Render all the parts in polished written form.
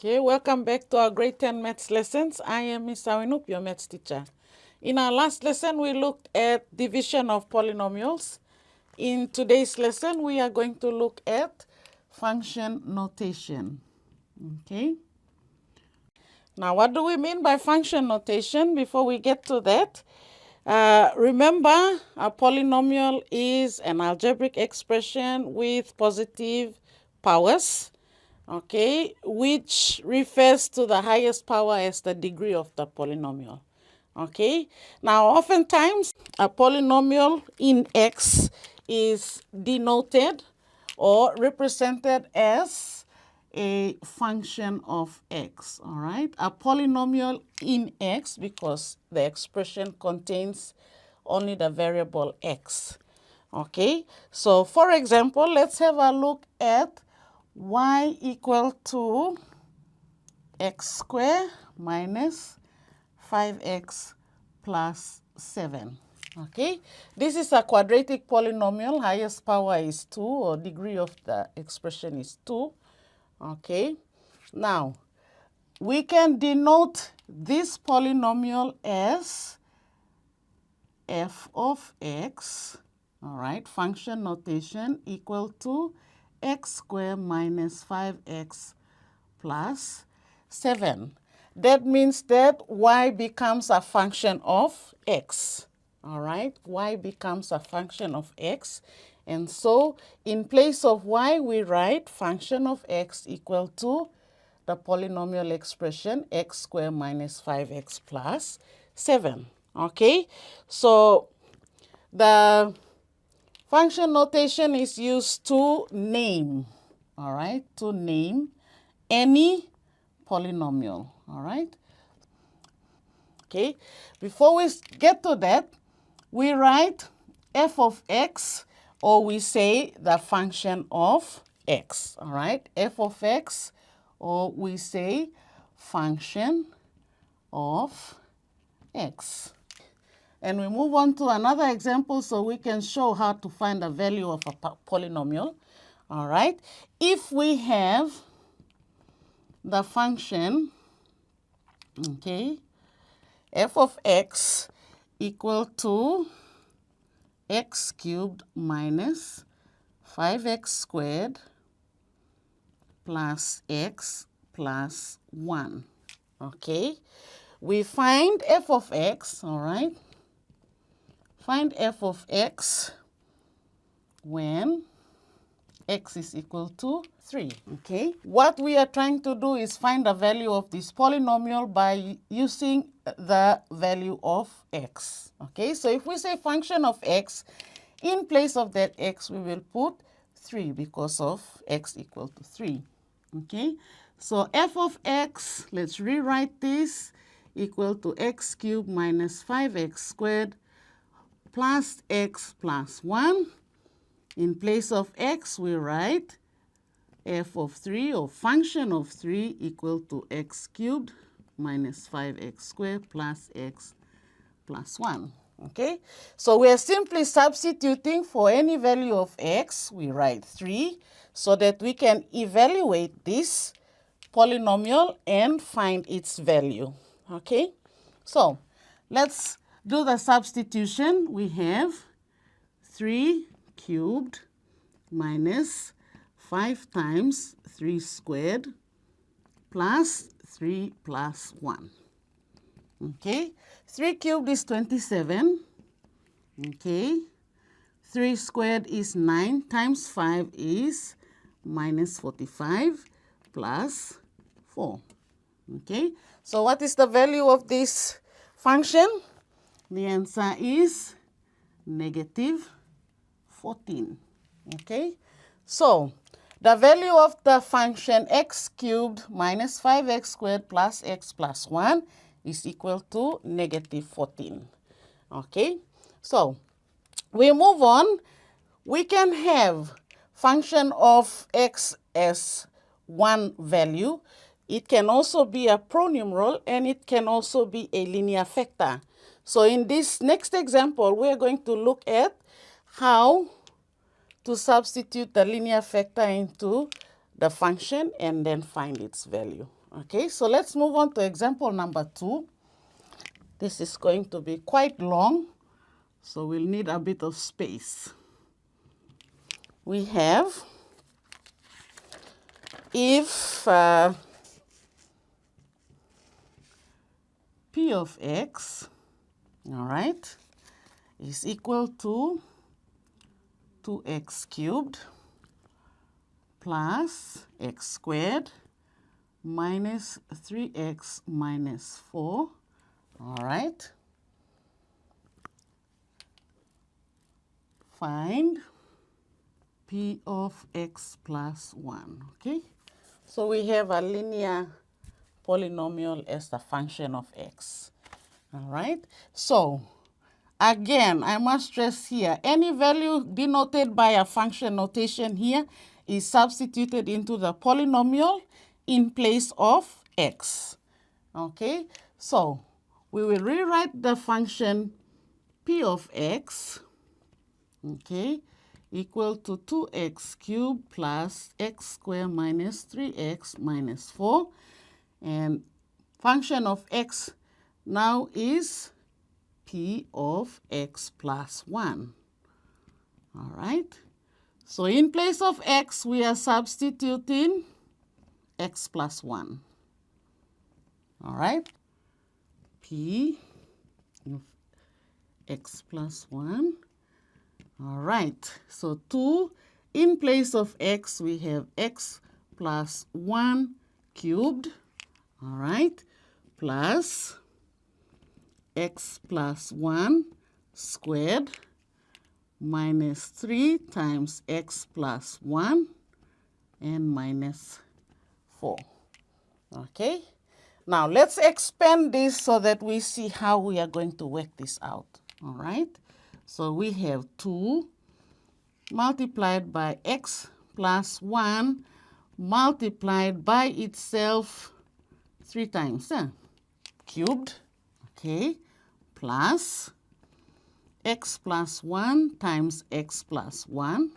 Okay, welcome back to our grade 10 maths lessons. I am Ms. Awinup, your maths teacher. In our last lesson, we looked at division of polynomials. In today's lesson, we are going to look at function notation. Okay. Now, what do we mean by function notation? Before we get to that, remember, a polynomial is an algebraic expression with positive powers. Okay, which refers to the highest power as the degree of the polynomial. Okay, now oftentimes a polynomial in X is denoted or represented as a function of X, all right? A polynomial in X, because the expression contains only the variable X. Okay, so for example, let's have a look at y equal to x squared minus 5x plus 7. Okay, this is a quadratic polynomial. Highest power is 2, or degree of the expression is 2. Okay, now we can denote this polynomial as f of x, all right, function notation equal to x squared minus 5x plus 7. That means that y becomes a function of x. All right, y becomes a function of x. And so in place of y, we write function of x equal to the polynomial expression x squared minus 5x plus 7. Okay, so the function notation is used to name, all right, to name any polynomial, all right? Okay, before we get to that, we write f of x, or we say the function of x, all right? F of x, or we say function of x. And we move on to another example so we can show how to find the value of a polynomial. All right. If we have the function, okay, f of x equal to x cubed minus 5x squared plus x plus 1. Okay. We find f of x, all right. Find f of x when x is equal to 3, okay? What we are trying to do is find the value of this polynomial by using the value of x, okay? So if we say function of x, in place of that x, we will put 3 because of x equal to 3, okay? So f of x, let's rewrite this, equal to x cubed minus 5x squared plus x plus 1. In place of x, we write f of 3, or function of 3, equal to x cubed minus 5x squared plus x plus 1. Okay, so we are simply substituting for any value of x. We write 3 so that we can evaluate this polynomial and find its value. Okay, so let's do the substitution. We have 3 cubed minus 5 times 3 squared plus 3 plus 1. Okay, 3 cubed is 27. Okay, 3 squared is 9 times 5 is minus 45 plus 4. Okay, so what is the value of this function? The answer is negative 14. Okay, so the value of the function x cubed minus 5x squared plus x plus 1 is equal to negative 14. Okay, so we move on. We can have function of x as one value. It can also be a pronumeral, and it can also be a linear factor. So in this next example, we're going to look at how to substitute the linear factor into the function and then find its value. Okay, so let's move on to example number 2. This is going to be quite long, so we'll need a bit of space. We have, if P of x, all right, is equal to 2x cubed plus x squared minus 3x minus 4, all right. Find P of x plus 1, okay? So we have a linear polynomial as the function of x, all right? So again, I must stress here, any value denoted by a function notation here is substituted into the polynomial in place of x, okay? So we will rewrite the function P of x, okay, equal to 2x cubed plus x squared minus 3x minus 4. And function of x now is P of x plus 1. All right. So in place of x, we are substituting x plus 1. All right. P of x plus 1. All right, so 2, in place of x, we have x plus 1 cubed, all right, plus x plus 1 squared minus 3 times x plus 1 and minus 4, okay? Now, let's expand this so that we see how we are going to work this out, all right? So we have 2 multiplied by x plus 1 multiplied by itself 3 times, cubed, okay, plus x plus 1 times x plus 1,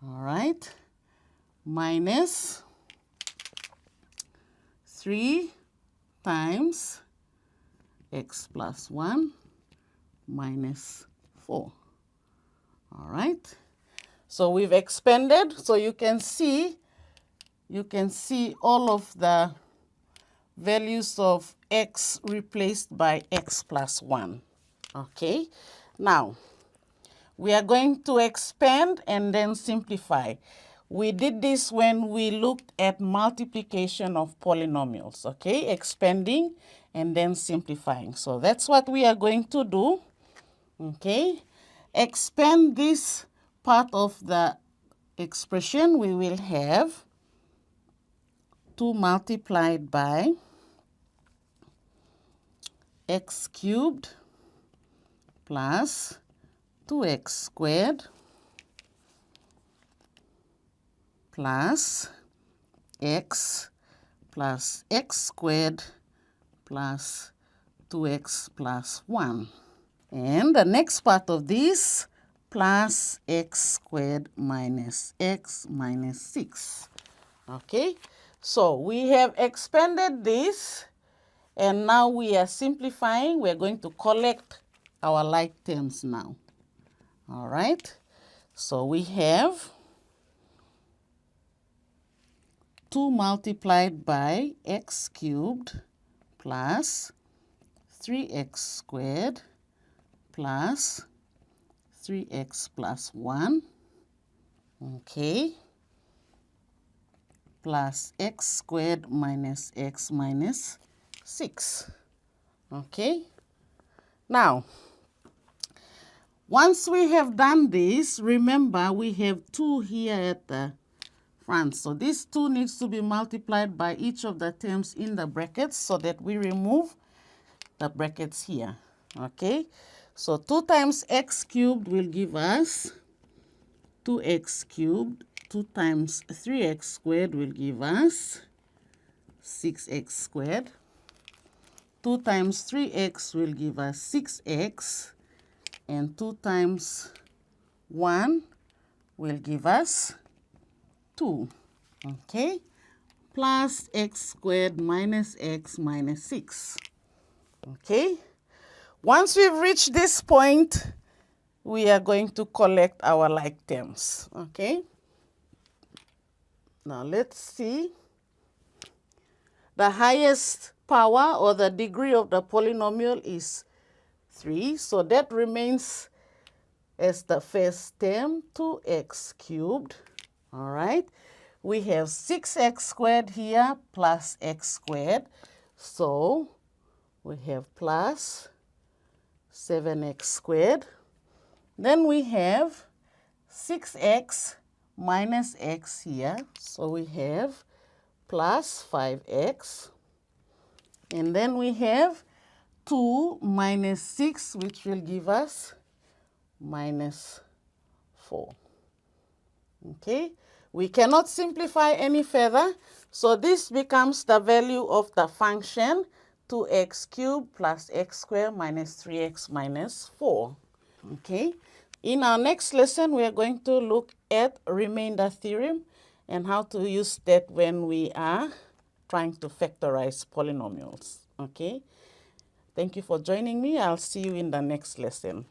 all right, minus 3 times x plus 1 minus 4. All right. So we've expanded, so you can see all of the values of x replaced by x plus 1. Okay. Now, we are going to expand and then simplify. We did this when we looked at multiplication of polynomials, okay? Expanding and then simplifying. So that's what we are going to do, okay? Expand this part of the expression. We will have 2 multiplied by x cubed plus 2x squared plus x squared plus 2x plus 1. And the next part of this, plus x squared minus x minus 6. Okay, so we have expanded this, and now we are simplifying. We're going to collect our like terms now. All right, so we have 2 multiplied by x cubed plus 3x squared plus 3x plus 1, okay, plus x squared minus x minus 6, okay. Now, once we have done this, remember we have 2 here at the front. So this 2 needs to be multiplied by each of the terms in the brackets so that we remove the brackets here, okay. So 2 times x cubed will give us 2x cubed. 2 times 3x squared will give us 6x squared. 2 times 3x will give us 6x. And 2 times 1 will give us 2. Okay? plus x squared minus x minus 6. Okay? Once we've reached this point, we are going to collect our like terms. Okay? Now let's see. The highest power or the degree of the polynomial is 3. So that remains as the first term, 2x cubed. All right. We have 6x squared here plus x squared. So we have plus 7x squared. Then we have 6x minus x here. So we have plus 5x. And then we have 2 minus 6, which will give us minus 4. Okay? We cannot simplify any further. So this becomes the value of the function 2x cubed plus x squared minus 3x minus 4. Okay? In our next lesson, we are going to look at remainder theorem and how to use that when we are trying to factorize polynomials. Okay? Thank you for joining me. I'll see you in the next lesson.